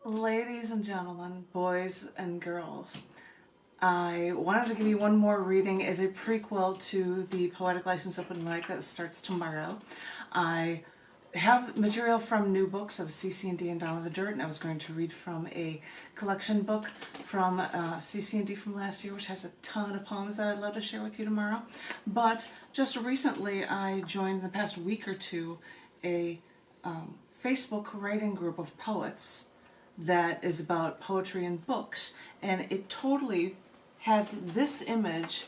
Ladies and gentlemen, boys and girls, I wanted to give you one more reading as a prequel to the Poetic License Open Mic that starts tomorrow. I have material from new books of CC&D and Down in the Dirt, and I was going to read from a collection book from CC&D from last year, which has a ton of poems that I'd love to share with you tomorrow. But just recently, I joined in the past week or two a Facebook writing group of poets that is about poetry and books, and it totally had this image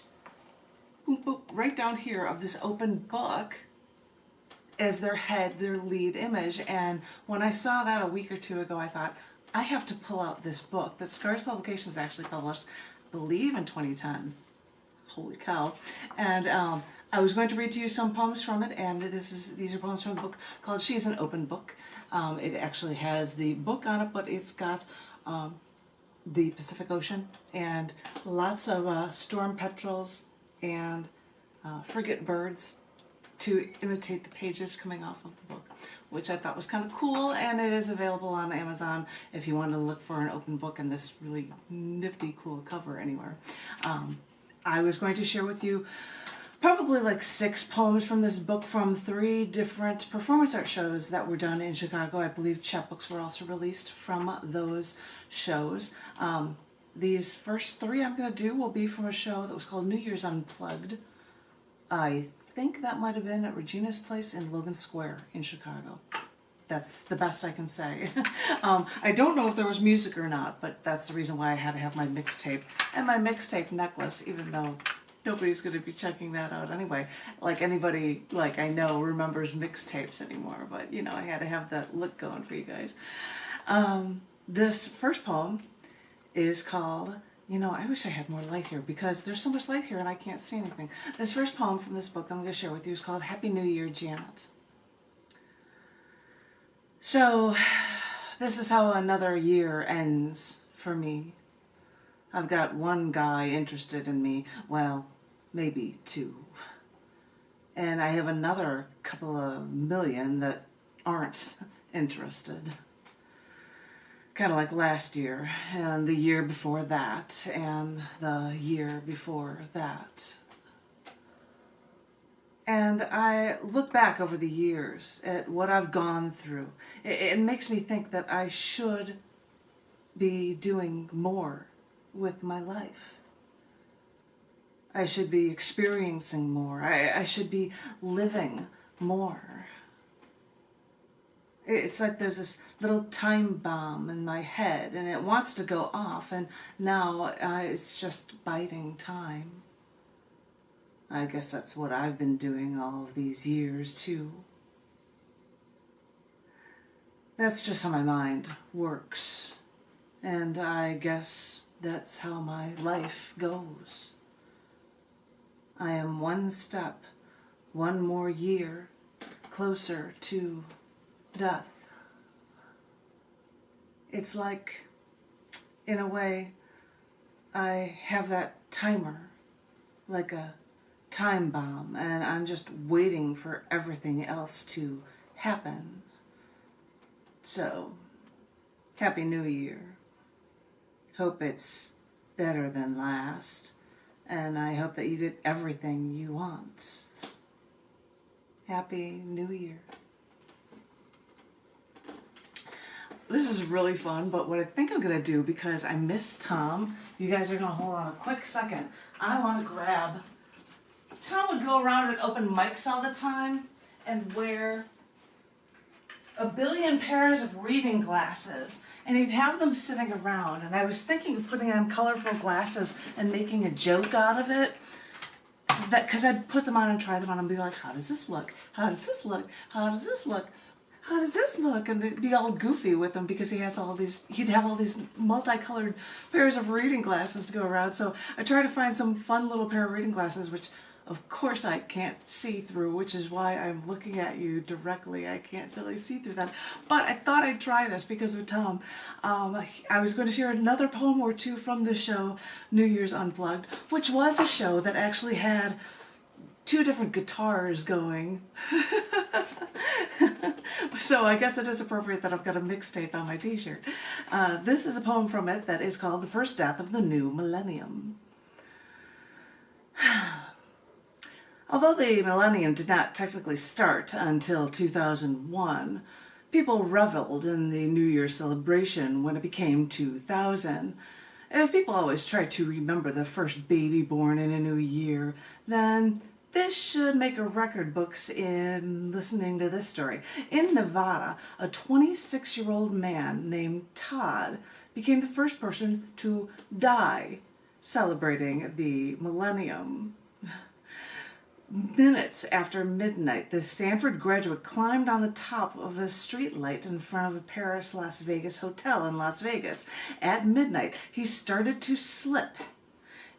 right down here of this open book as their lead image. And when I saw that a week or two ago, I thought, I have to pull out this book that Scars Publications actually published, I believe in 2010. Holy cow. And I was going to read to you some poems from it, and these are poems from the book called She's an Open Book. It actually has the book on it, but it's got the Pacific Ocean and lots of storm petrels and frigate birds to imitate the pages coming off of the book, which I thought was kind of cool, and it is available on Amazon if you want to look for an open book and this really nifty, cool cover anywhere. I was going to share with you probably like 6 poems from this book from 3 different performance art shows that were done in Chicago. I believe chapbooks were also released from those shows. These first 3 I'm going to do will be from a show that was called New Year's Unplugged. I think that might have been at Regina's Place in Logan Square in Chicago. That's the best I can say. I don't know if there was music or not, but that's the reason why I had to have my mixtape and my mixtape necklace, even though nobody's going to be checking that out anyway. Like anybody like I know remembers mixtapes anymore, but you know, I had to have that look going for you guys. This first poem is called, you know, I wish I had more light here because there's so much light here and I can't see anything. This first poem from this book I'm going to share with you is called Happy New Year, Janet. So, this is how another year ends for me. I've got one guy interested in me, well, maybe 2. And I have another couple of million that aren't interested. Kind of like last year, and the year before that, and the year before that. And I look back over the years at what I've gone through. It makes me think that I should be doing more with my life. I should be experiencing more. I should be living more. It's like there's this little time bomb in my head and it wants to go off, and now it's just biding time. I guess that's what I've been doing all of these years, too. That's just how my mind works. And I guess that's how my life goes. I am one step, one more year closer to death. It's like, in a way, I have that timer, like a time bomb, and I'm just waiting for everything else to happen. So, Happy New Year. Hope it's better than last, and I hope that you get everything you want. Happy New Year. This is really fun, but what I think I'm going to do, because I miss Tom, you guys are going to hold on a quick second. I want to grab... Tom would go around at open mics all the time and wear a billion pairs of reading glasses, and he'd have them sitting around, and I was thinking of putting on colorful glasses and making a joke out of it, that because I'd put them on and try them on and be like, how does this look? How does this look? How does this look? How does this look? And it'd be all goofy with him because he'd have all these multicolored pairs of reading glasses to go around. So I tried to find some fun little pair of reading glasses, which of course I can't see through, which is why I'm looking at you directly. I can't really see through them. But I thought I'd try this because of Tom. I was going to share another poem or 2 from the show, New Year's Unplugged, which was a show that actually had 2 different guitars going. So I guess it is appropriate that I've got a mixtape on my t-shirt. This is a poem from it that is called The First Death of the New Millennium. Although the millennium did not technically start until 2001, people reveled in the New Year celebration when it became 2000. If people always try to remember the first baby born in a new year, then this should make a record books in listening to this story. In Nevada, a 26-year-old man named Todd became the first person to die celebrating the millennium. Minutes after midnight, the Stanford graduate climbed on the top of a streetlight in front of a Paris Las Vegas hotel in Las Vegas. At midnight, he started to slip.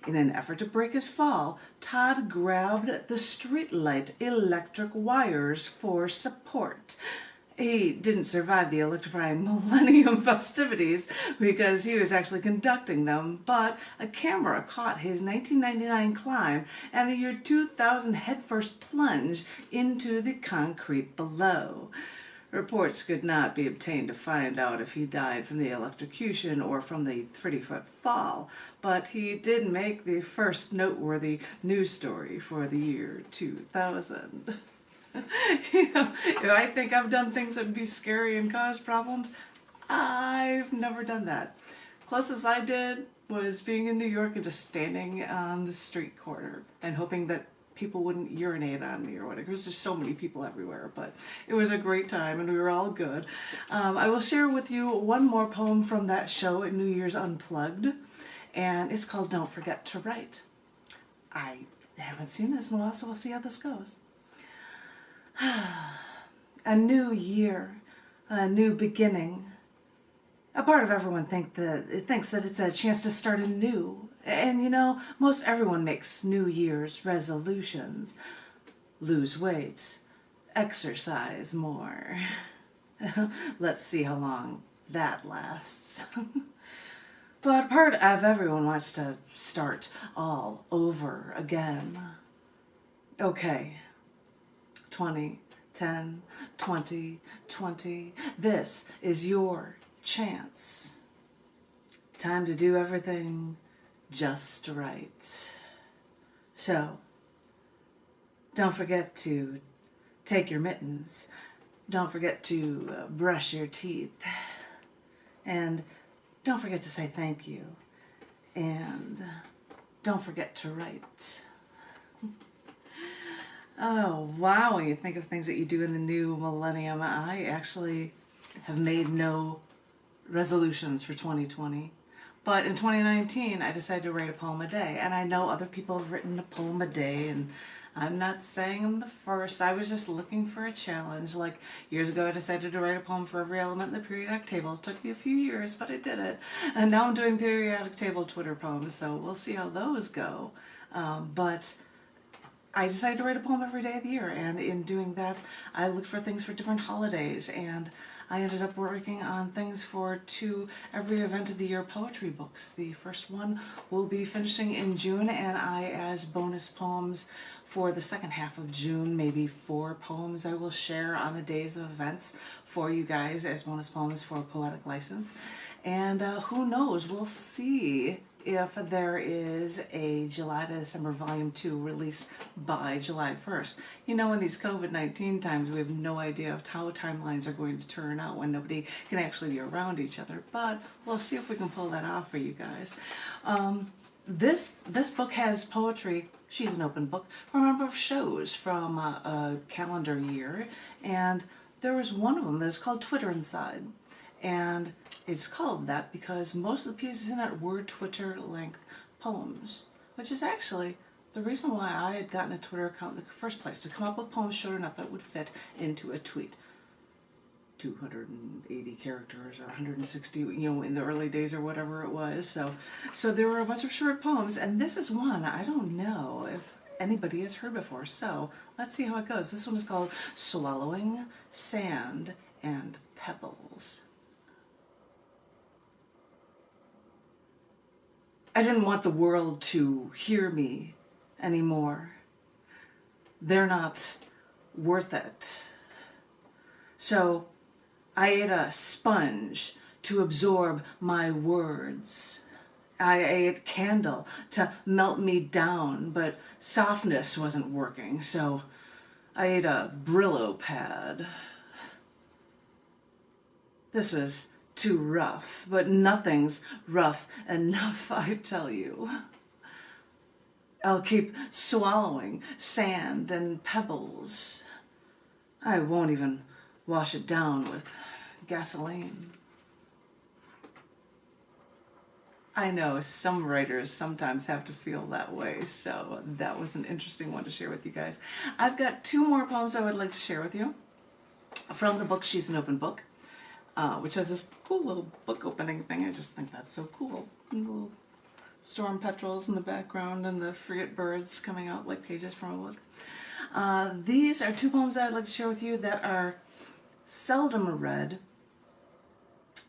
In an effort to break his fall, Todd grabbed the streetlight electric wires for support. He didn't survive the electrifying Millennium festivities because he was actually conducting them, but a camera caught his 1999 climb and the year 2000 headfirst plunge into the concrete below. Reports could not be obtained to find out if he died from the electrocution or from the 30-foot fall, but he did make the first noteworthy news story for the year 2000. If I think I've done things that would be scary and cause problems, I've never done that. Closest I did was being in New York and just standing on the street corner and hoping that people wouldn't urinate on me or whatever. There's just so many people everywhere, but it was a great time and we were all good. I will share with you one more poem from that show at New Year's Unplugged, and it's called Don't Forget to Write. I haven't seen this in a while, so we'll see how this goes. A new year, a new beginning. A part of everyone thinks that it's a chance to start anew. And you know, most everyone makes New Year's resolutions. Lose weight, exercise more. Let's see how long that lasts. But part of everyone wants to start all over again. Okay. 20, 10, 20, 20. This is your chance. Time to do everything just right. So, don't forget to take your mittens. Don't forget to brush your teeth. And don't forget to say thank you. And don't forget to write. Oh, wow, when you think of things that you do in the new millennium, I actually have made no resolutions for 2020. But in 2019, I decided to write a poem a day. And I know other people have written a poem a day, and I'm not saying I'm the first. I was just looking for a challenge. Like years ago, I decided to write a poem for every element in the periodic table. It took me a few years, but I did it. And now I'm doing periodic table Twitter poems, so we'll see how those go. But I decided to write a poem every day of the year, and in doing that, I looked for things for different holidays, and I ended up working on things for 2 every event of the year poetry books. The first one will be finishing in June, and I, as bonus poems for the second half of June, maybe 4 poems I will share on the days of events for you guys as bonus poems for a poetic license. And who knows, we'll see if there is a July to December Volume 2 released by July 1st. You know, in these COVID-19 times, we have no idea of how timelines are going to turn out when nobody can actually be around each other, but we'll see if we can pull that off for you guys. This book has poetry. She's an open book from a number of shows from a calendar year, and there was one of them that was called Twitter Inside. And it's called that because most of the pieces in it were Twitter-length poems, which is actually the reason why I had gotten a Twitter account in the first place, to come up with poems short enough that would fit into a tweet. 280 characters or 160, you know, in the early days or whatever it was. So there were a bunch of short poems, and this is one I don't know if anybody has heard before, so let's see how it goes. This one is called Swallowing Sand and Pebbles. I didn't want the world to hear me anymore. They're not worth it. So I ate a sponge to absorb my words. I ate candle to melt me down, but softness wasn't working, so I ate a Brillo pad. This was too rough, but nothing's rough enough, I tell you. I'll keep swallowing sand and pebbles. I won't even wash it down with gasoline. I know some writers sometimes have to feel that way, so that was an interesting one to share with you guys. I've got 2 more poems I would like to share with you from the book She's an Open Book, which has this cool little book opening thing. I just think that's so cool. Little storm petrels in the background and the frigate birds coming out like pages from a book. These are 2 poems I'd like to share with you that are seldom read,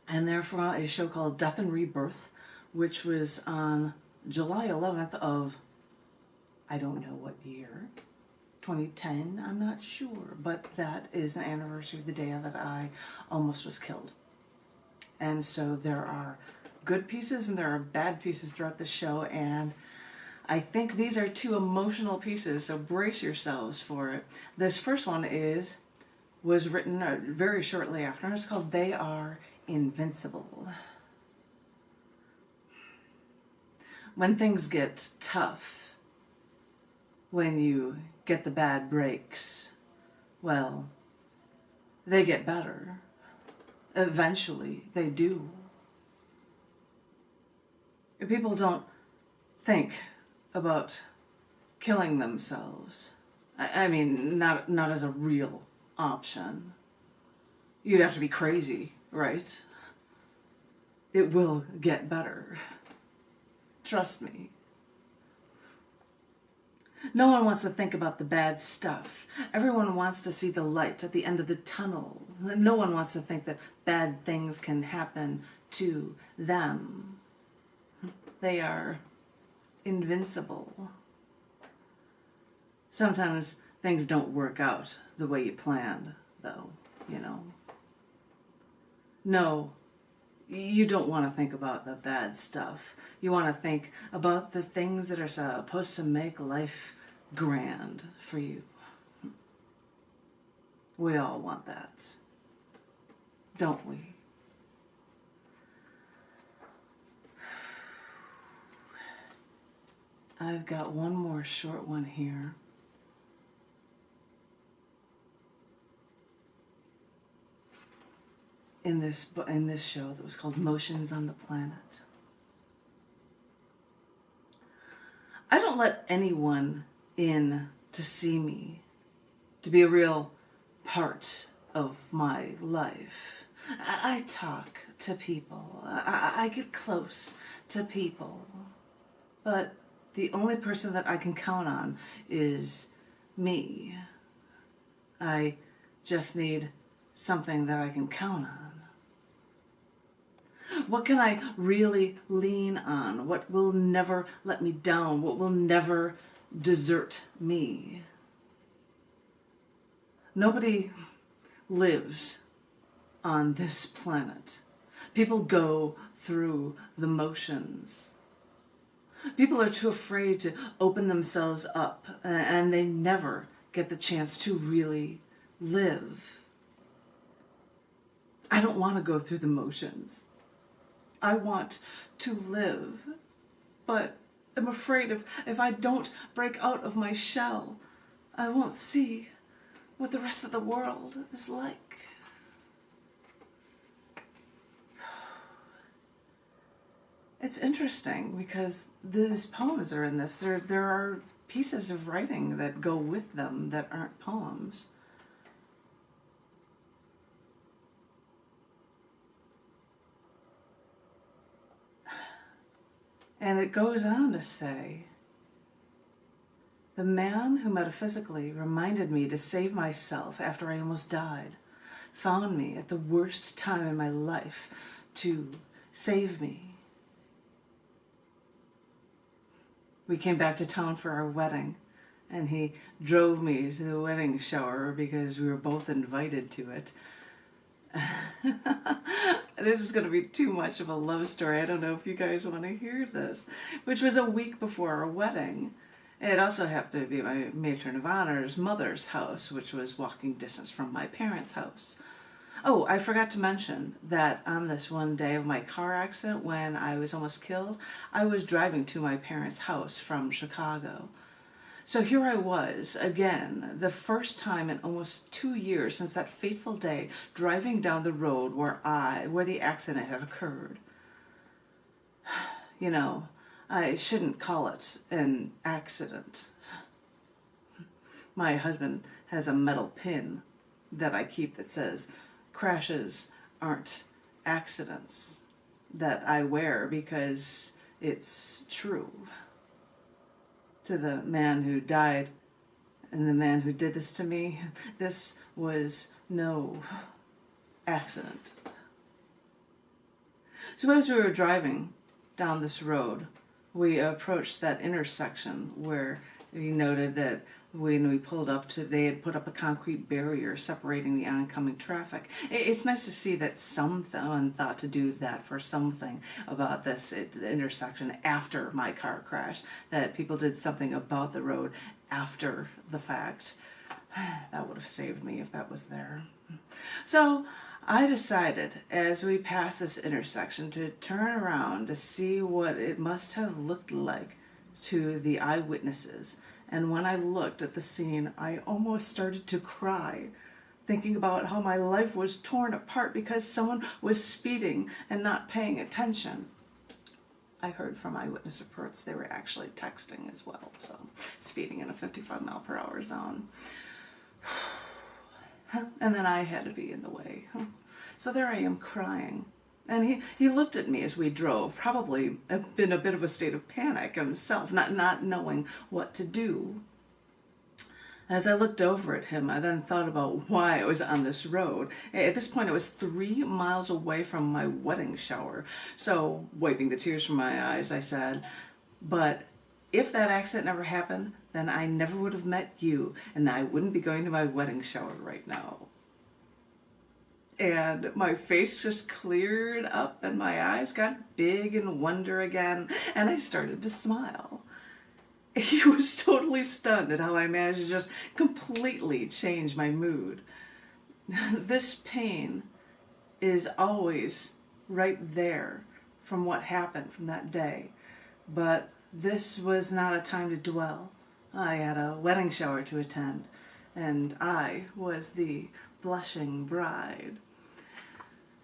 and they're from a show called Death and Rebirth, which was on July 11th of, I don't know what year, 2010, I'm not sure, but that is an anniversary of the day that I almost was killed. And so there are good pieces and there are bad pieces throughout the show, and I think these are 2 emotional pieces, so brace yourselves for it. This first one was written very shortly after, and it's called They Are Invincible. When things get tough, when you get the bad breaks, well, they get better. Eventually, they do. People don't think about killing themselves. I mean, not as a real option. You'd have to be crazy, right? It will get better. Trust me. No one wants to think about the bad stuff. Everyone wants to see the light at the end of the tunnel. No one wants to think that bad things can happen to them. They are invincible. Sometimes things don't work out the way you planned, though, you know. No, you don't want to think about the bad stuff. You want to think about the things that are supposed to make life grand for you. We all want that, don't we? I've got one more short one here. In this show that was called Motions on the Planet. I don't let anyone in to see me, to be a real part of my life. I talk to people. I get close to people. But the only person that I can count on is me. I just need something that I can count on. What can I really lean on? What will never let me down? What will never desert me? Nobody lives on this planet. People go through the motions. People are too afraid to open themselves up, and they never get the chance to really live. I don't want to go through the motions. I want to live, but I'm afraid if I don't break out of my shell, I won't see what the rest of the world is like. It's interesting because these poems are in this. There are pieces of writing that go with them that aren't poems. And it goes on to say, the man who metaphysically reminded me to save myself after I almost died found me at the worst time in my life to save me. We came back to town for our wedding, and he drove me to the wedding shower because we were both invited to it. This is going to be too much of a love story. I don't know if you guys want to hear this, which was a week before our wedding. It also happened to be my matron of honor's mother's house, which was walking distance from my parents' house. Oh, I forgot to mention that on this one day of my car accident when I was almost killed, I was driving to my parents' house from Chicago. So here I was, again, the first time in almost 2 years since that fateful day, driving down the road where the accident had occurred. You know, I shouldn't call it an accident. My husband has a metal pin that I keep that says, "Crashes aren't accidents," that I wear because it's true. To the man who died and the man who did this to me, this was no accident. So as we were driving down this road, we approached that intersection where we noted that when we pulled up to, they had put up a concrete barrier separating the oncoming traffic. It's nice to see that someone thought to do that for something about this intersection after my car crash, that people did something about the road after the fact. That would have saved me if that was there. So I decided as we passed this intersection to turn around to see what it must have looked like to the eyewitnesses. And when I looked at the scene, I almost started to cry, thinking about how my life was torn apart because someone was speeding and not paying attention. I heard from eyewitness reports they were actually texting as well, so speeding in a 55-mile-per-hour zone. And then I had to be in the way. So there I am crying. And he looked at me as we drove, probably in a bit of a state of panic himself, not knowing what to do. As I looked over at him, I then thought about why I was on this road. At this point, I was 3 miles away from my wedding shower. So, wiping the tears from my eyes, I said, "But if that accident never happened, then I never would have met you, and I wouldn't be going to my wedding shower right now." And my face just cleared up and my eyes got big in wonder again, and I started to smile. He was totally stunned at how I managed to just completely change my mood. This pain is always right there from what happened from that day, but this was not a time to dwell. I had a wedding shower to attend, and I was the blushing bride.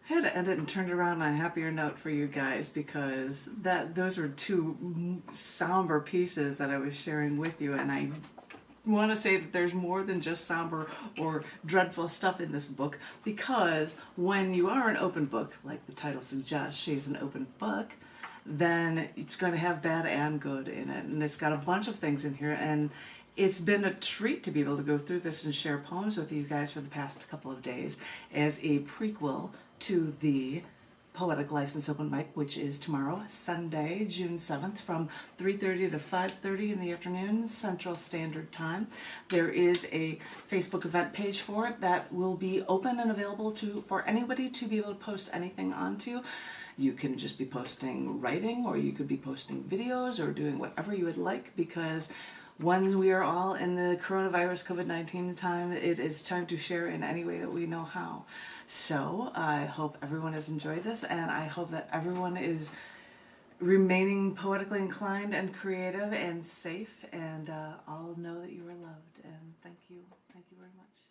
I had to end it and turn it around on a happier note for you guys because those were two somber pieces that I was sharing with you, and I want to say that there's more than just somber or dreadful stuff in this book, because when you are an open book, like the title suggests, she's an open book, then it's going to have bad and good in it, and it's got a bunch of things in here, and it's been a treat to be able to go through this and share poems with you guys for the past couple of days as a prequel to the Poetic License Open Mic, which is tomorrow, Sunday, June 7th, from 3:30 to 5:30 in the afternoon, Central Standard Time. There is a Facebook event page for it that will be open and available for anybody to be able to post anything onto. You can just be posting writing, or you could be posting videos, or doing whatever you would like, because when we are all in the coronavirus COVID-19 time, it is time to share in any way that we know how. So I hope everyone has enjoyed this, and I hope that everyone is remaining poetically inclined and creative and safe, and all know that you are loved. And thank you very much.